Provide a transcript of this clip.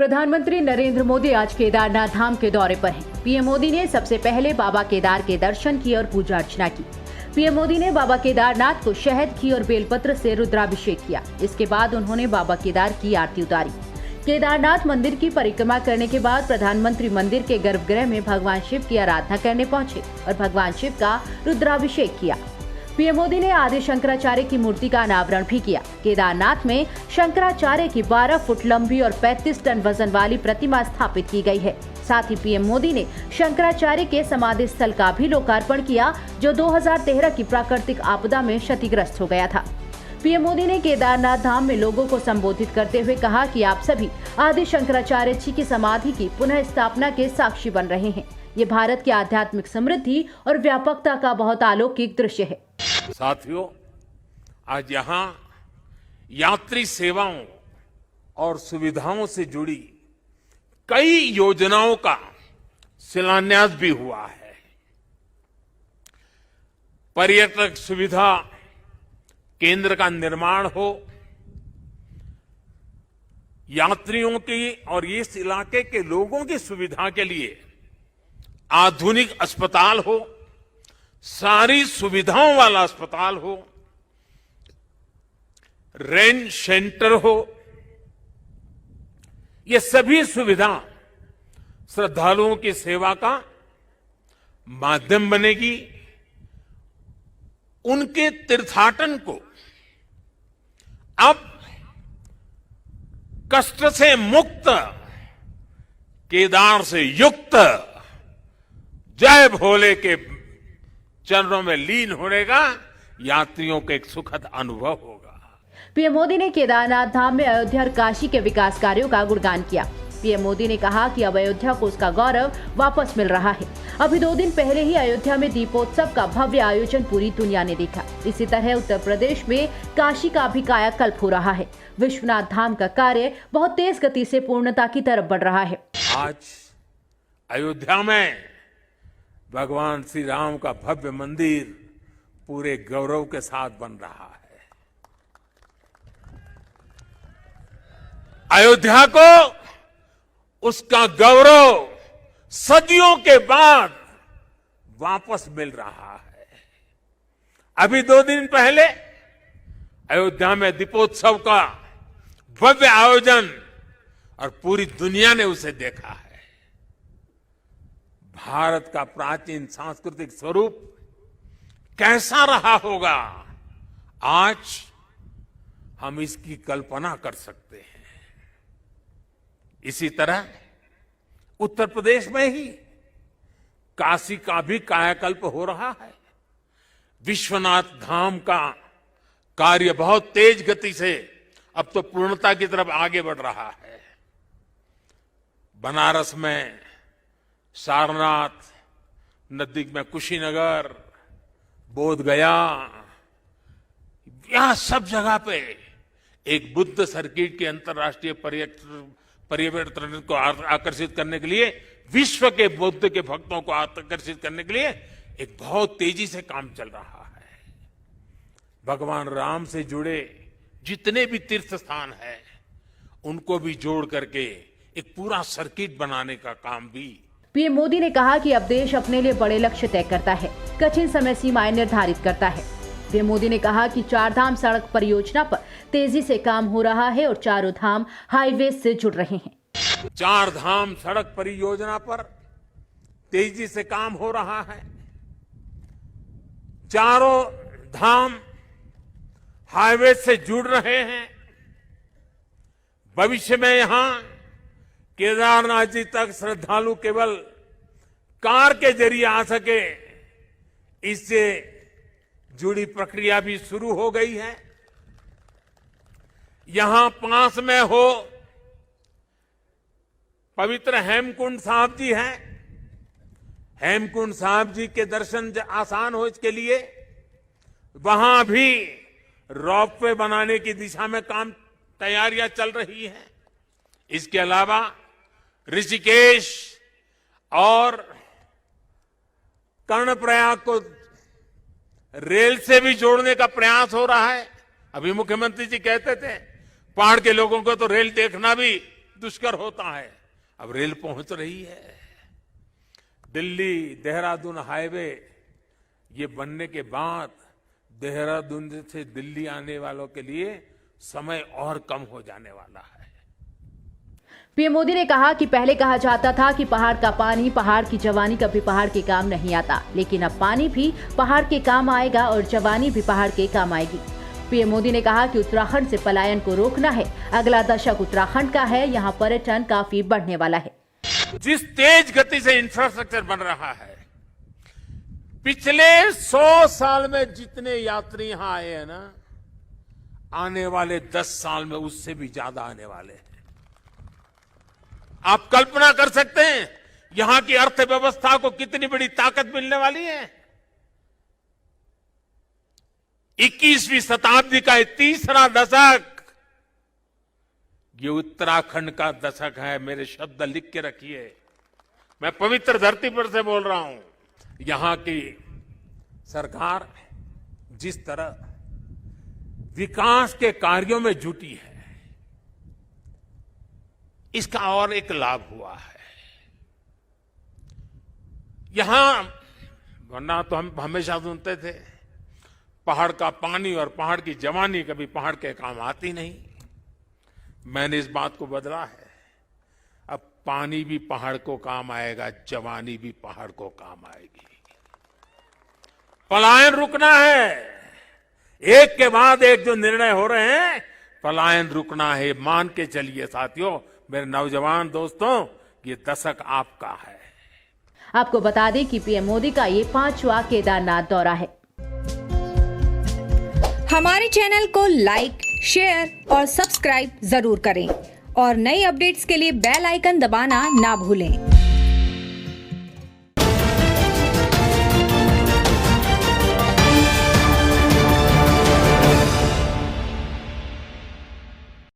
प्रधानमंत्री नरेंद्र मोदी आज केदारनाथ धाम के दौरे पर हैं। पीएम मोदी ने सबसे पहले बाबा केदार के दर्शन किए और पूजा अर्चना की। पीएम मोदी ने बाबा केदारनाथ को शहद, घी और बेलपत्र से रुद्राभिषेक किया। इसके बाद उन्होंने बाबा केदार की आरती उतारी। केदारनाथ मंदिर की परिक्रमा करने के बाद प्रधानमंत्री मंदिर के गर्भगृह में भगवान शिव की आराधना करने पहुंचे और भगवान शिव का रुद्राभिषेक किया। पीएम मोदी ने आदि शंकराचार्य की मूर्ति का अनावरण भी किया। केदारनाथ में शंकराचार्य की 12 फुट लंबी और 35 टन वजन वाली प्रतिमा स्थापित की गई है। साथ ही पीएम मोदी ने शंकराचार्य के समाधि स्थल का भी लोकार्पण किया, जो 2013 की प्राकृतिक आपदा में क्षतिग्रस्त हो गया था। पीएम मोदी ने केदारनाथ धाम में लोगों को संबोधित करते हुए कहा कि आप सभी आदि शंकराचार्य जी की समाधि की पुनः स्थापना के साक्षी बन रहे हैं। ये भारत की आध्यात्मिक समृद्धि और व्यापकता का बहुत अलौकिक दृश्य है। साथियों, आज यहाँ यात्री सेवाओं और सुविधाओं से जुड़ी कई योजनाओं का शिलान्यास भी हुआ है। पर्यटक सुविधा केंद्र का निर्माण हो, यात्रियों की और इस इलाके के लोगों की सुविधा के लिए आधुनिक अस्पताल हो, सारी सुविधाओं वाला अस्पताल हो, रेन सेंटर हो, ये सभी सुविधा श्रद्धालुओं की सेवा का माध्यम बनेगी। उनके तीर्थाटन को अब कष्ट से मुक्त, केदार से युक्त, जय भोले के चरणों में लीन होने का यात्रियों को एक सुखद अनुभव होगा। पीएम मोदी ने केदारनाथ धाम में अयोध्या और काशी के विकास कार्यों का गुणगान किया। पीएम मोदी ने कहा कि अब अयोध्या को उसका गौरव वापस मिल रहा है। अभी 2 दिन पहले ही अयोध्या में दीपोत्सव का भव्य आयोजन पूरी दुनिया ने देखा। इसी तरह उत्तर प्रदेश में काशी का भी कायाकल्प हो रहा है। विश्वनाथ धाम का कार्य बहुत तेज गति से पूर्णता की तरफ बढ़ रहा है। आज अयोध्या में भगवान श्री राम का भव्य मंदिर पूरे गौरव के साथ बन रहा है। अयोध्या को उसका गौरव सदियों के बाद वापस मिल रहा है। अभी 2 दिन पहले अयोध्या में दीपोत्सव का भव्य आयोजन और पूरी दुनिया ने उसे देखा है। भारत का प्राचीन सांस्कृतिक स्वरूप कैसा रहा होगा, आज हम इसकी कल्पना कर सकते हैं। इसी तरह उत्तर प्रदेश में ही काशी का भी कायाकल्प हो रहा है। विश्वनाथ धाम का कार्य बहुत तेज गति से अब तो पूर्णता की तरफ आगे बढ़ रहा है। बनारस में सारनाथ, नजदीक में कुशीनगर, बोध गया, यहां सब जगह पे एक बुद्ध सर्किट के अंतर्राष्ट्रीय पर्यटन को आकर्षित करने के लिए, विश्व के बुद्ध के भक्तों को आकर्षित करने के लिए एक बहुत तेजी से काम चल रहा है। भगवान राम से जुड़े जितने भी तीर्थ स्थान हैं, उनको भी जोड़ करके एक पूरा सर्किट बनाने का काम भी। पीएम मोदी ने कहा कि अब देश अपने लिए बड़े लक्ष्य तय करता है, कठिन समय सीमाएं निर्धारित करता है। पीएम मोदी ने कहा कि 4 धाम सड़क परियोजना पर तेजी से काम हो रहा है और 4 धाम हाईवे से जुड़ रहे हैं। 4 धाम सड़क परियोजना पर तेजी से काम हो रहा है। 4 धाम हाईवे से जुड़ रहे हैं। भविष्य में यहां केदारनाथ जी तक श्रद्धालु केवल कार के जरिए आ सके, इससे जुड़ी प्रक्रिया भी शुरू हो गई है। यहां पास में हो पवित्र हेमकुंड साहब जी हैं। हेमकुंड साहब जी के दर्शन आसान हो, इसके लिए वहां भी रोपवे बनाने की दिशा में तैयारियां चल रही हैं। इसके अलावा ऋषिकेश और कर्णप्रयाग को रेल से भी जोड़ने का प्रयास हो रहा है। अभी मुख्यमंत्री जी कहते थे पहाड़ के लोगों को तो रेल देखना भी दुष्कर होता है, अब रेल पहुंच रही है। दिल्ली देहरादून हाईवे ये बनने के बाद देहरादून से दिल्ली आने वालों के लिए समय और कम हो जाने वाला है। पीएम मोदी ने कहा कि पहले कहा जाता था कि पहाड़ का पानी, पहाड़ की जवानी कभी पहाड़ के काम नहीं आता, लेकिन अब पानी भी पहाड़ के काम आएगा और जवानी भी पहाड़ के काम आएगी। पीएम मोदी ने कहा कि उत्तराखंड से पलायन को रोकना है। अगला दशक उत्तराखंड का है, यहाँ पर्यटन काफी बढ़ने वाला है। जिस तेज गति से इंफ्रास्ट्रक्चर बन रहा है, पिछले 100 साल में जितने यात्री यहां आए हैं ना, आने वाले 10 साल में उससे भी ज्यादा आने वाले हैं। आप कल्पना कर सकते हैं यहां की अर्थव्यवस्था को कितनी बड़ी ताकत मिलने वाली है। 21वीं शताब्दी का तीसरा दशक ये उत्तराखंड का दशक है। मेरे शब्द लिख के रखिए, मैं पवित्र धरती पर से बोल रहा हूं। यहां की सरकार जिस तरह विकास के कार्यों में जुटी है, इसका और एक लाभ हुआ है। यहां वरना तो हम हमेशा सुनते थे पहाड़ का पानी और पहाड़ की जवानी कभी पहाड़ के काम आती नहीं। मैंने इस बात को बदला है। अब पानी भी पहाड़ को काम आएगा, जवानी भी पहाड़ को काम आएगी। पलायन रुकना है। एक के बाद एक जो निर्णय हो रहे हैं, पलायन रुकना है। मान के चलिए साथियों, मेरे नौजवान दोस्तों, ये दशक आपका है। आपको बता दें कि पीएम मोदी का ये 5वां केदारनाथ दौरा है। हमारे चैनल को लाइक, शेयर और सब्सक्राइब जरूर करें और नई अपडेट्स के लिए बेल आइकन दबाना ना भूलें।